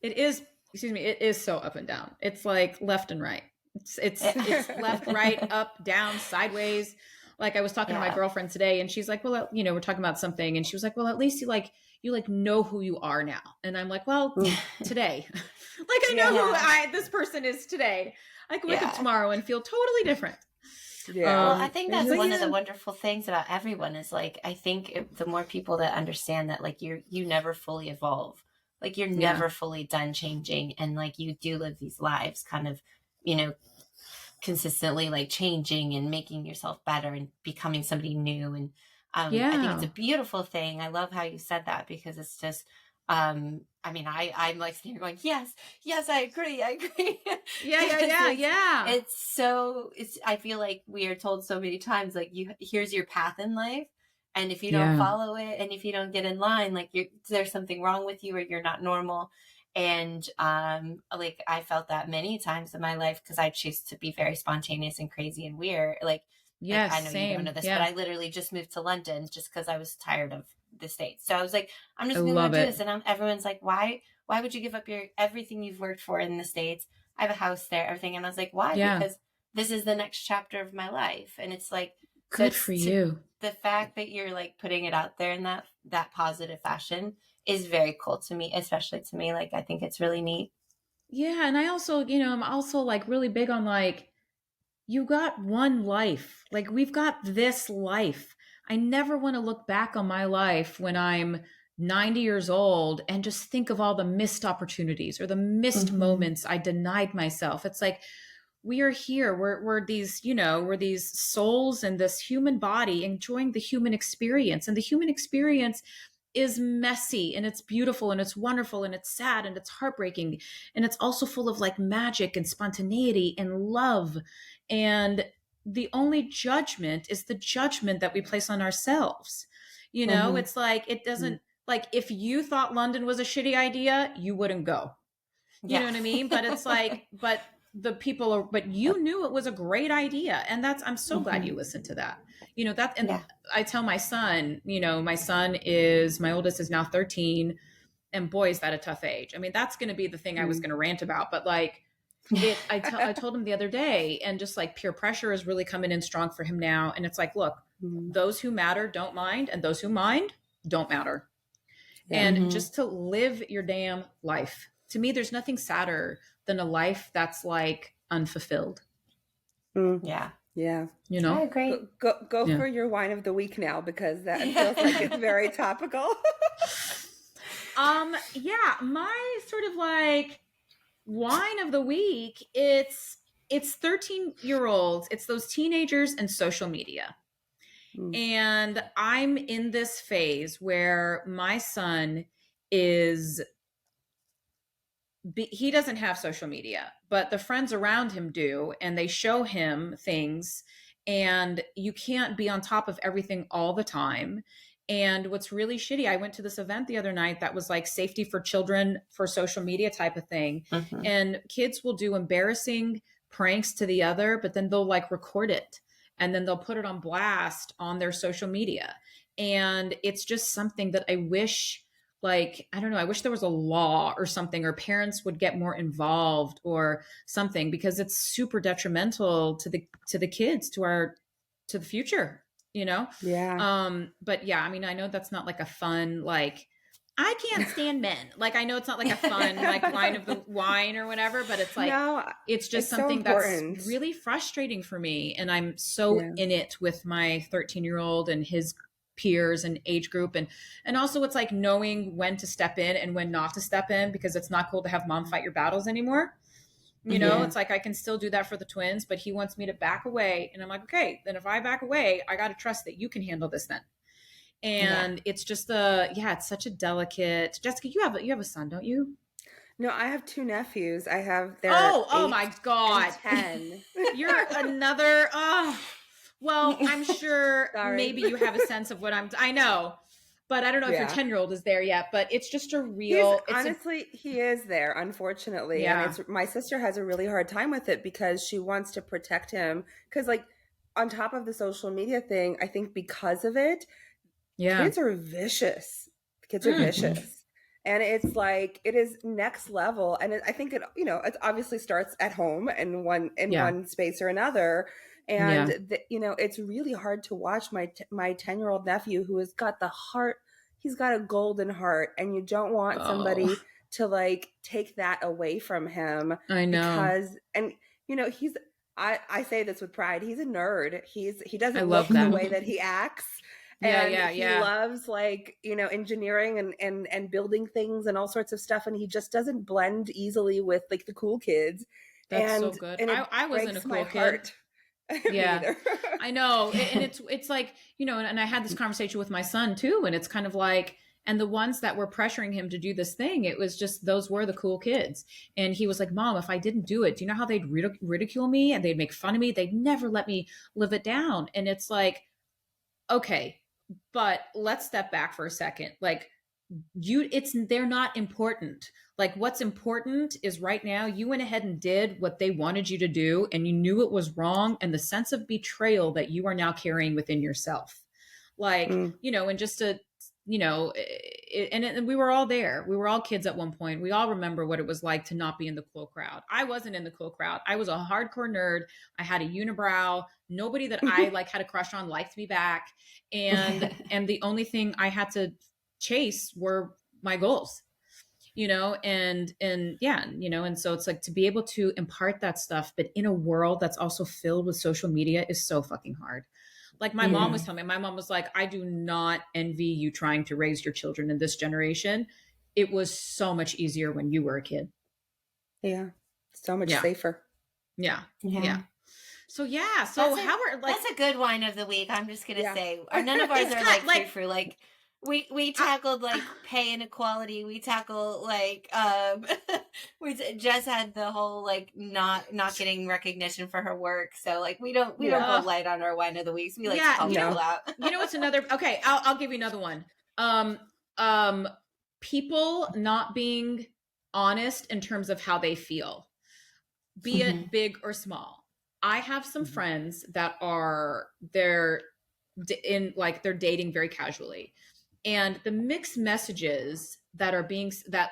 It is so up and down. It's like left and right. It's left, right, up, down, sideways. Like I was talking to my girlfriend today, and she's like, well, we're talking about something. And she was like, well, at least you know who you are now. And I'm like, well, today, like I know who this person is today. I can wake up tomorrow and feel totally different. Yeah. Well, I think that's one of the wonderful things about everyone is like, I think the more people that understand that, like you never fully evolve, like you're never fully done changing. And like, you do live these lives kind of, consistently like changing and making yourself better and becoming somebody new. And I think it's a beautiful thing. I love how you said that, because it's just, I'm like sitting here going, yes, I agree. I feel like we are told so many times, like here's your path in life. And if you don't follow it, and if you don't get in line, like there's something wrong with you, or you're not normal. And like I felt that many times in my life, because I choose to be very spontaneous and crazy and weird. Like I know you don't know this, but I literally just moved to London just because I was tired of the States. So I was like, I'm just going to do this. And everyone's like, why would you give up everything you've worked for in the States? I have a house there, everything. And I was like, why? Because this is the next chapter of my life. And it's like, good for you. The fact that you're like putting it out there in that positive fashion is very cool to me, especially to me. Like, I think it's really neat. Yeah. And I also, I'm also like really big on like, you got one life. Like, we've got this life. I never want to look back on my life when I'm 90 years old and just think of all the missed opportunities or the missed moments I denied myself. It's like, we are here. We're these, we're these souls in this human body enjoying the human experience. And the human experience is messy and it's beautiful and it's wonderful and it's sad and it's heartbreaking. And it's also full of like magic and spontaneity and love. And the only judgment is the judgment that we place on ourselves. It's like, it doesn't, like, if you thought London was a shitty idea, you wouldn't go. You know what I mean? But it's like, but you knew it was a great idea. And I'm so glad you listened to that. I tell my son, my oldest is now 13, and boy, is that a tough age. I mean, that's going to be the thing I was going to rant about, but like, I told him the other day, and just like peer pressure is really coming in strong for him now. And it's like, look, those who matter don't mind, and those who mind don't matter. And just to live your damn life. To me, there's nothing sadder than a life that's like unfulfilled. Yeah. Yeah. I agree. Go for your wine of the week now, because that feels like it's very topical. My sort of like wine of the week, it's 13-year-olds. It's those teenagers and social media. And I'm in this phase where my son he doesn't have social media, but the friends around him do, and they show him things, and you can't be on top of everything all the time. And what's really shitty, I went to this event the other night that was like safety for children for social media type of thing. And kids will do embarrassing pranks to the other, but then they'll like record it and then they'll put it on blast on their social media. And it's just something that I wish, like, I don't know, I wish there was a law or something, or parents would get more involved or something, because it's super detrimental to the kids, to the future, Yeah. But yeah, I mean, I know that's not like a fun, like, I can't stand men. Like, I know it's not like a fun, like, wine or whatever, but it's like, it's just something that's really frustrating for me. And I'm so in it with my 13-year-old and his peers and age group. And also it's like knowing when to step in and when not to step in, because it's not cool to have mom fight your battles anymore. It's like, I can still do that for the twins, but he wants me to back away. And I'm like, okay, then if I back away, I got to trust that you can handle this then. And it's just it's such a delicate. Jessica, you have a son, don't you? No, I have 2 nephews. I have oh my God, 10. You're another. Well, I'm sure maybe you have a sense of what I know, but I don't know if your 10-year-old is there yet. But it's just a real. Honestly, he is there, unfortunately. Yeah. And my sister has a really hard time with it because she wants to protect him. Because, like, on top of the social media thing, I think because of it, kids are vicious. Kids are vicious. And it's like, it is next level. And I think it obviously starts at home in one space or another. And it's really hard to watch my 10-year-old nephew, who has got the heart. He's got a golden heart, and you don't want somebody to like take that away from him. I know. Because I say this with pride. He's a nerd. He doesn't love the way that he acts. And he loves, like, engineering and building things and all sorts of stuff. And he just doesn't blend easily with like the cool kids. That's so good. I wasn't a cool kid. Yeah, I know. And it's like, and I had this conversation with my son too. And it's kind of like, and the ones that were pressuring him to do this thing, it was just, those were the cool kids. And he was like, Mom, if I didn't do it, do you know how they'd ridicule me and they'd make fun of me? They'd never let me live it down. And it's like, okay, but let's step back for a second. Like, they're not important. Like, what's important is right now you went ahead and did what they wanted you to do, and you knew it was wrong, and the sense of betrayal that you are now carrying within yourself. Like, and just to, and we were all there. We were all kids at one point. We all remember what it was like to not be in the cool crowd. I wasn't in the cool crowd. I was a hardcore nerd. I had a unibrow. Nobody that I like had a crush on liked me back. And the only thing I had to chase were my goals. and yeah, and so it's like to be able to impart that stuff, but in a world that's also filled with social media is so fucking hard. Like my mom was telling me, my mom was like, I do not envy you trying to raise your children in this generation. It was so much easier when you were a kid. Yeah. So much safer. Yeah. So that's a good wine of the week. I'm just gonna say, none of ours are like frou-frou. Like we tackled like pay inequality. We tackled like we just had the whole like not getting recognition for her work. So like we don't go light on our wine of the weeks. We like help people out. What's another? Okay, I'll give you another one. People not being honest in terms of how they feel, be it big or small. I have some friends that they're dating very casually, and the mixed messages that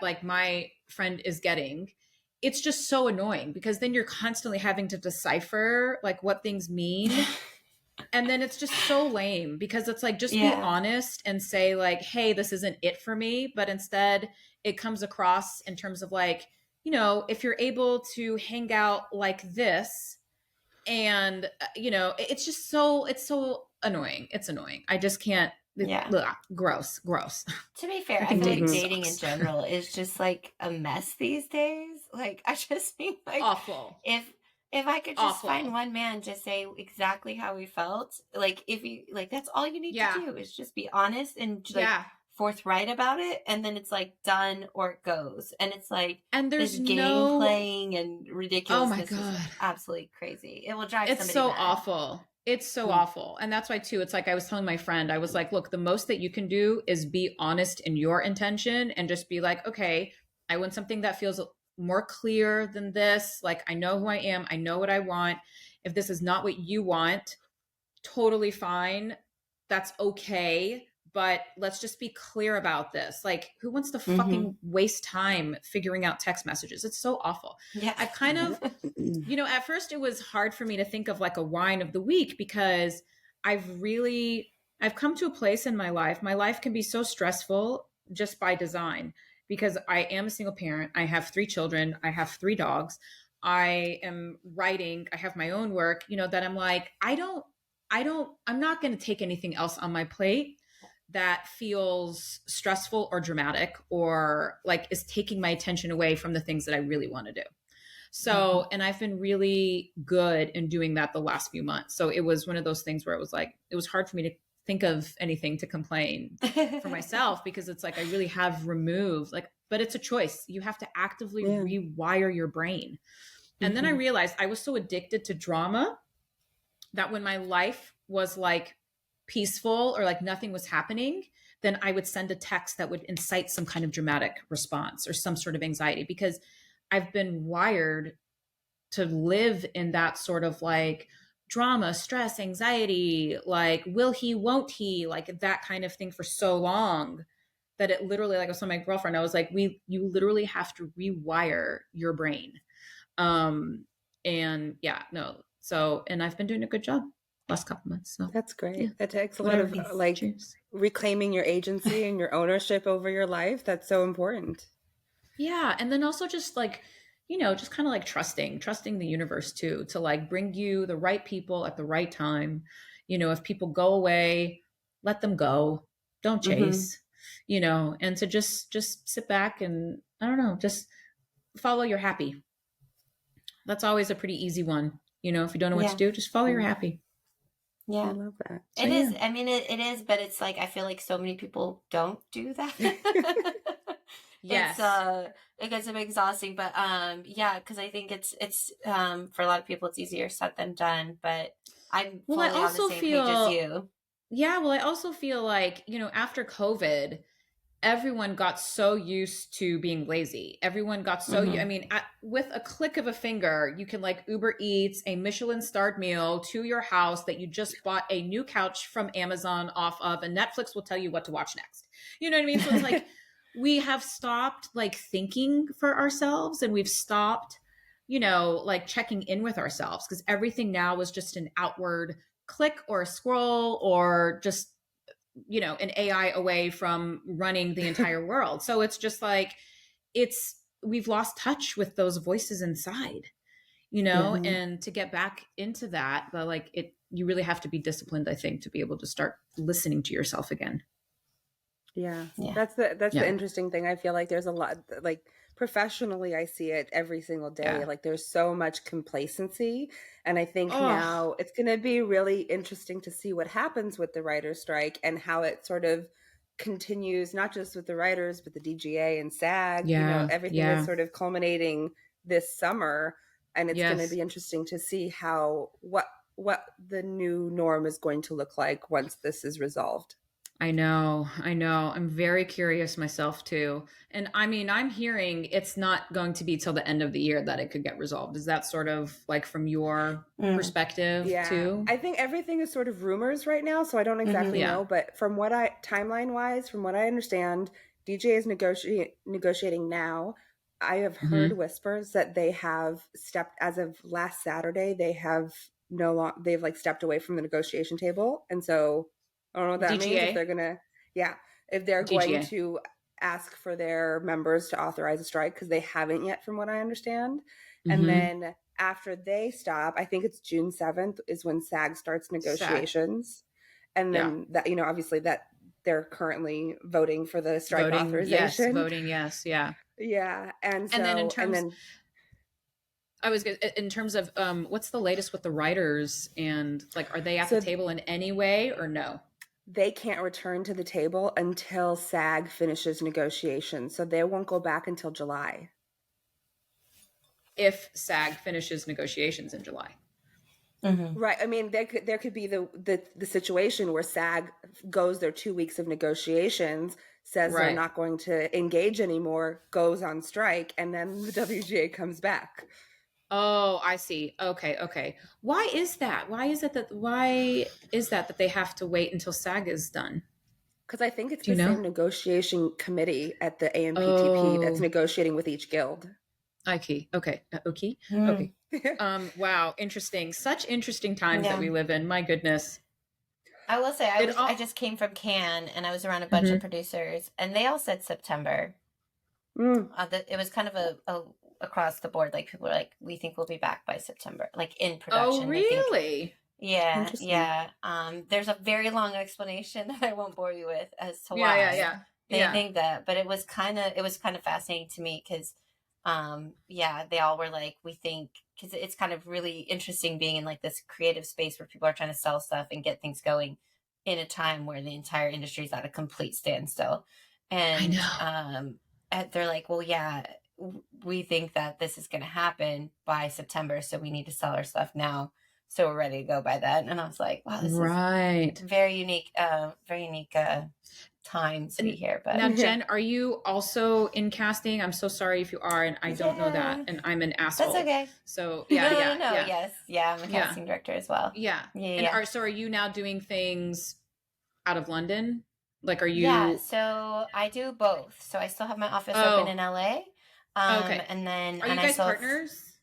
like my friend is getting, it's just so annoying because then you're constantly having to decipher like what things mean. And then it's just so lame because it's like, just be honest and say like, hey, this isn't it for me. But instead it comes across in terms of like, if you're able to hang out like this, and it's just it's so annoying. It's annoying. I just can't. Gross. To be fair, I feel like dating in general is just like a mess these days. Like I just think like awful. If I could just find one man to say exactly how we felt, like if you like, that's all you need to do is just be honest and like forthright about it, and then it's like done or it goes. And it's like, and there's game playing and ridiculousness. Oh my God, is absolutely crazy. It will drive somebody so mad. Awful. It's so awful. And that's why too, it's like I was telling my friend, I was like, look, the most that you can do is be honest in your intention and just be like, okay, I want something that feels more clear than this. Like, I know who I am. I know what I want. If this is not what you want, totally fine. That's okay. But let's just be clear about this. Like, who wants to fucking waste time figuring out text messages? It's so awful. Yeah. I kind of, at first it was hard for me to think of like a wine of the week because I've come to a place in my life. My life can be so stressful just by design because I am a single parent. I have 3 children. I have 3 dogs. I am writing. I have my own work, that I'm like, I'm not going to take anything else on my plate that feels stressful or dramatic or like is taking my attention away from the things that I really want to do. So, and I've been really good in doing that the last few months. So it was one of those things where it was like, it was hard for me to think of anything to complain for myself because it's like, I really have removed but it's a choice. You have to actively rewire your brain. And then I realized I was so addicted to drama that when my life was like peaceful or like nothing was happening, then I would send a text that would incite some kind of dramatic response or some sort of anxiety because I've been wired to live in that sort of like drama, stress, anxiety, like will he, won't he, like that kind of thing for so long that it literally, like I was telling my girlfriend, I was like, you literally have to rewire your brain. And I've been doing a good job last couple months. So that's great. That takes a lot of like reclaiming your agency and your ownership over your life. That's so important. Yeah. And then also just like, just kind of like trusting the universe too, to like bring you the right people at the right time. If people go away, let them go, don't chase, and to just sit back and I don't know, just follow your happy. That's always a pretty easy one. If you don't know what to do, just follow your happy. Yeah. I love that. It is. I mean, it is, but it's like, I feel like so many people don't do that. Yes. It gets a bit exhausting, but, cause I think it's, for a lot of people, it's easier said than done, but I'm fully on the same page as you. Yeah. Well, I also feel like, after COVID, everyone got so used to being lazy. Everyone got so, I mean, with a click of a finger, you can like Uber Eats a Michelin-starred meal to your house that you just bought a new couch from Amazon off of, and Netflix will tell you what to watch next. You know what I mean? So it's like, we have stopped like thinking for ourselves and we've stopped, like checking in with ourselves because everything now is just an outward click or a scroll or just an AI away from running the entire world. So it's just like, we've lost touch with those voices inside, and to get back into that, but like you really have to be disciplined, I think, to be able to start listening to yourself again. Yeah. That's the interesting thing. I feel like there's a lot, like professionally, I see it every single day. Like there's so much complacency. And I think now it's going to be really interesting to see what happens with the writer's strike and how it sort of continues, not just with the writers, but the DGA and SAG, everything is sort of culminating this summer. And it's going to be interesting to see what the new norm is going to look like once this is resolved. I know. I'm very curious myself too. And I mean, I'm hearing it's not going to be till the end of the year that it could get resolved. Is that sort of like from your perspective too? I think everything is sort of rumors right now, so I don't exactly know. But from what timeline wise, from what I understand, DJ is negotiating now. I have heard whispers that they have stepped, as of last Saturday, they've like stepped away from the negotiation table, and so I don't know what that means. If they're going to ask for their members to authorize a strike, because they haven't yet, from what I understand. And then after they stop, I think it's June 7th is when SAG starts negotiations. And then that, obviously that they're currently voting for the strike authorization. Yes. Yeah. And so, then in terms of what's the latest with the writers, and like, are they at the table in any way or no? They can't return to the table until SAG finishes negotiations. So they won't go back until July. If SAG finishes negotiations in July. Right. I mean, there could be the situation where SAG goes their 2 weeks of negotiations, says they're not going to engage anymore, goes on strike, and then the WGA comes back. Oh, I see. Okay. Why is that? Why is that they have to wait until SAG is done? Because I think it's the same negotiation committee at the AMPTP that's negotiating with each guild. Okay. Wow. Interesting. Such interesting times that we live in. My goodness. I will say, I just came from Cannes, and I was around a bunch of producers, and they all said September. It was kind of a across the board. Like, people were like, we think we'll be back by September, like in production. Oh, really? Yeah. There's a very long explanation that I won't bore you with as to why they think that, but it was kind of fascinating to me because they all were like, we think, because it's kind of really interesting being in like this creative space where people are trying to sell stuff and get things going in a time where the entire industry is at a complete standstill. And I know. They're like, well, we think that this is going to happen by September, so we need to sell our stuff now, so we're ready to go by then. And I was like, wow, this is very unique time to be here. But now, Jen, are you also in casting? I'm so sorry if you are, and I don't know that, and I'm an asshole. That's okay. So no. Yes, I'm a casting director as well. So are you now doing things out of London? Like, are you? Yeah, so I do both. So I still have my office open in LA. Okay. And then are you guys partners?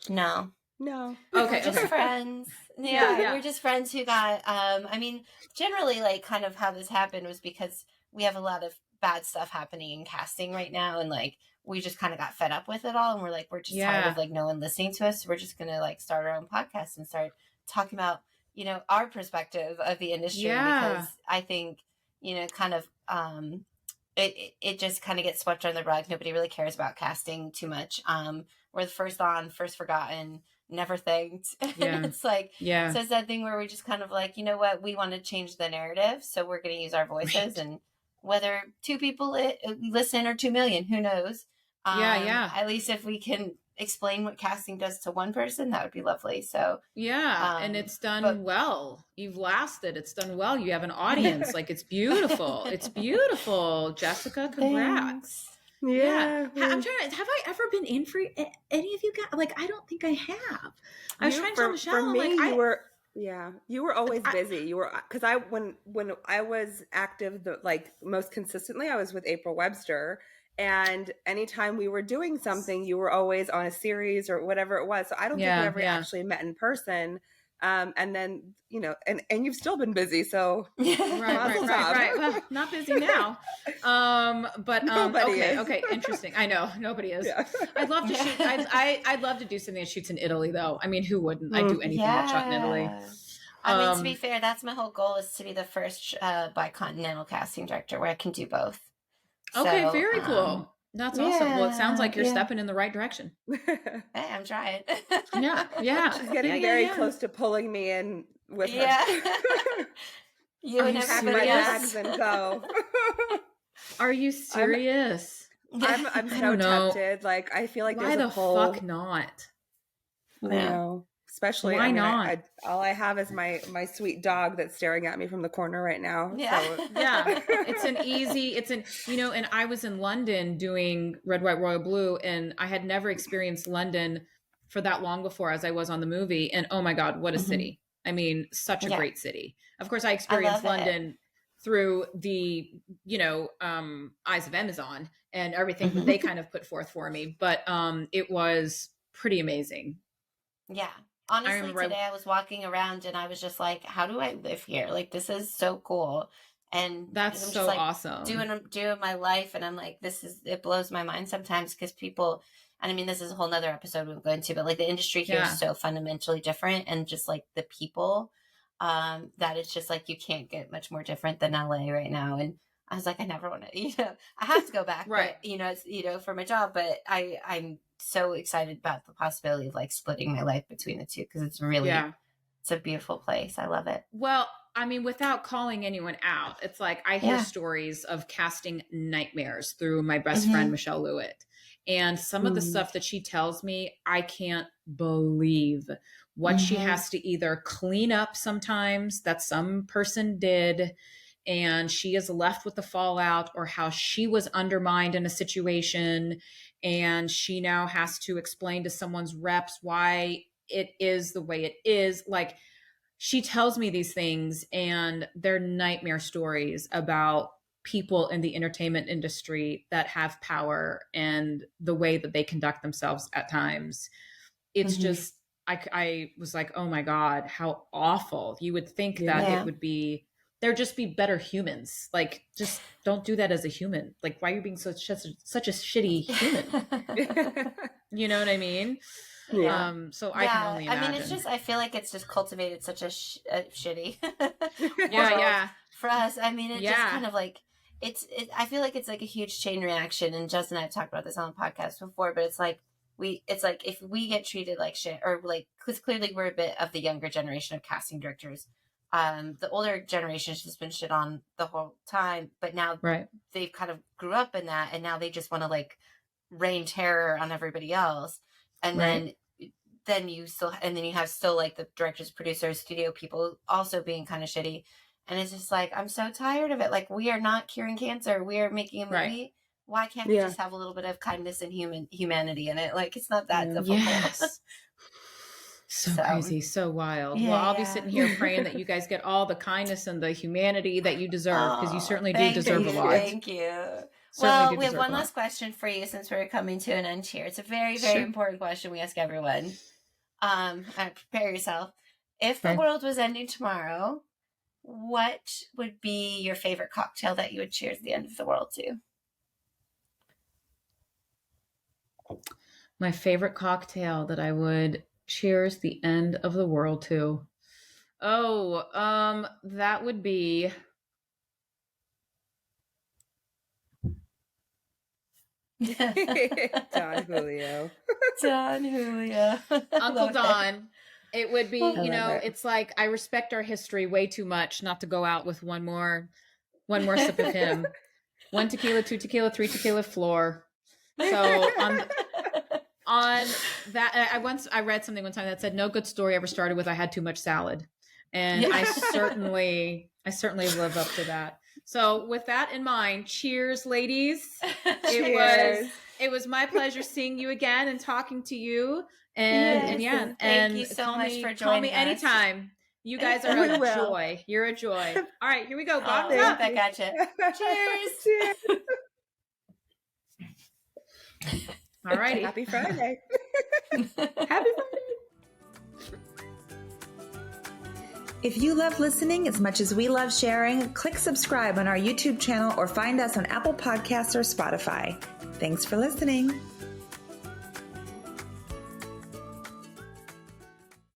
No. No. Okay. We're just friends. We're just friends who got I mean, generally, like, kind of how this happened was because we have a lot of bad stuff happening in casting right now, and like we just kind of got fed up with it all, and we're just tired of like no one listening to us, so we're just gonna like start our own podcast and start talking about our perspective of the industry, because I think kind of it just kind of gets swept under the rug. Nobody really cares about casting too much. We're the first on, first forgotten, never thanked. It's like, so it's that thing where we're just kind of like, you know what, we want to change the narrative, so we're going to use our voices, and whether 2 people listen or 2 million, who knows? At least if we can explain what casting does to one person, that would be lovely. So and it's done well. You've lasted. It's done well. You have an audience. Like, it's beautiful. It's beautiful. Jessica, congrats. Yeah. I'm trying to, have I ever been in for any of you guys? Like, I don't think I have. I was trying to tell Michelle, for me, like, you were always busy. You were, because when I was active, most consistently, I was with April Webster. And anytime we were doing something, you were always on a series or whatever it was. So I don't think we ever actually met in person. And then, you know, and you've still been busy. So right. Well, not busy now. Nobody is. Okay. Interesting. I know nobody is. Yeah. I'd love to shoot. I'd love to do something that shoots in Italy though. I mean, who wouldn't? I'd do anything that shot in Italy. I mean, to be fair, that's my whole goal, is to be the first bicontinental casting director where I can do both. Okay, so, very cool. That's awesome. Well, it sounds like you're stepping in the right direction. Hey, I'm trying. Yeah. She's getting very close to pulling me in with her. You and everybody else. And go. Are you serious? I'm so tempted. Like, I feel like why there's the fuck not? I know. Especially, why not? All I have is my sweet dog that's staring at me from the corner right now. Yeah. So. And I was in London doing Red, White, Royal, Blue, and I had never experienced London for that long before as I was on the movie. And oh my God, what a city. I mean, such a great city. Of course, I experienced London through the, eyes of Amazon and everything that they kind of put forth for me. But it was pretty amazing. Yeah. Honestly, today I was walking around and I was just like, how do I live here? Like, this is so cool. And that's I'm so just, like, awesome. Doing my life. And I'm like, it blows my mind sometimes because people, and I mean, this is a whole nother episode we'll go into, but like the industry here is so fundamentally different, and just like the people, that it's just like, you can't get much more different than LA right now. And I was like, I never want to, I have to go back, right. But, it's, for my job, but I'm so excited about the possibility of like splitting my life between the two, because it's really, it's a beautiful place. I love it. Well, I mean, without calling anyone out, it's like, I hear stories of casting nightmares through my best friend, Michelle Lewitt. And some of the stuff that she tells me, I can't believe what she has to either clean up sometimes that some person did, and she is left with the fallout, or how she was undermined in a situation and she now has to explain to someone's reps why it is the way it is. Like, she tells me these things, and they're nightmare stories about people in the entertainment industry that have power and the way that they conduct themselves at times. It's just, I was like, oh my God, how awful. You would think that it would be, there'd just be better humans. Like, just don't do that as a human. Like, why are you being such a shitty human? You know what I mean? Yeah. So I can only imagine. I mean, it's just, I feel like it's just cultivated such a shitty for us. I mean, it just kind of like, I feel like it's like a huge chain reaction, and Jess and I have talked about this on the podcast before, but it's like, if we get treated like shit, or like, because clearly we're a bit of the younger generation of casting directors. The older generation has just been shit on the whole time, but now they've kind of grew up in that, and now they just want to like rain terror on everybody else. And then you have still like the directors, producers, studio people also being kind of shitty. And it's just like, I'm so tired of it. Like, we are not curing cancer. We are making a movie. Right. Why can't we just have a little bit of kindness and humanity in it? Like, it's not that difficult. Yes. So crazy, so wild. Well, I'll be sitting here praying that you guys get all the kindness and the humanity that you deserve, because you certainly do deserve a lot. Thank you. Well, we have one last question for you, since we're coming to an end here. It's a very, very important question we ask everyone. Prepare yourself. If the world was ending tomorrow, what would be your favorite cocktail that you would cheers the end of the world to? My favorite cocktail that I would cheers the end of the world to. That would be Don Julio. Don Julio. Uncle Don. It would be, it's like, I respect our history way too much not to go out with one more sip of him. 1 tequila, 2 tequila, 3 tequila, floor. So on that, I read something one time that said, no good story ever started with, I had too much salad. And I certainly live up to that. So with that in mind, cheers, ladies. Cheers. It was my pleasure seeing you again and talking to you. And thank you so much for joining us. Call me anytime. You guys are a joy. You're a joy. All right, here we go. Bottoms up. I gotcha. Cheers. All righty. Happy Friday. Happy Friday. If you love listening as much as we love sharing, click subscribe on our YouTube channel or find us on Apple Podcasts or Spotify. Thanks for listening.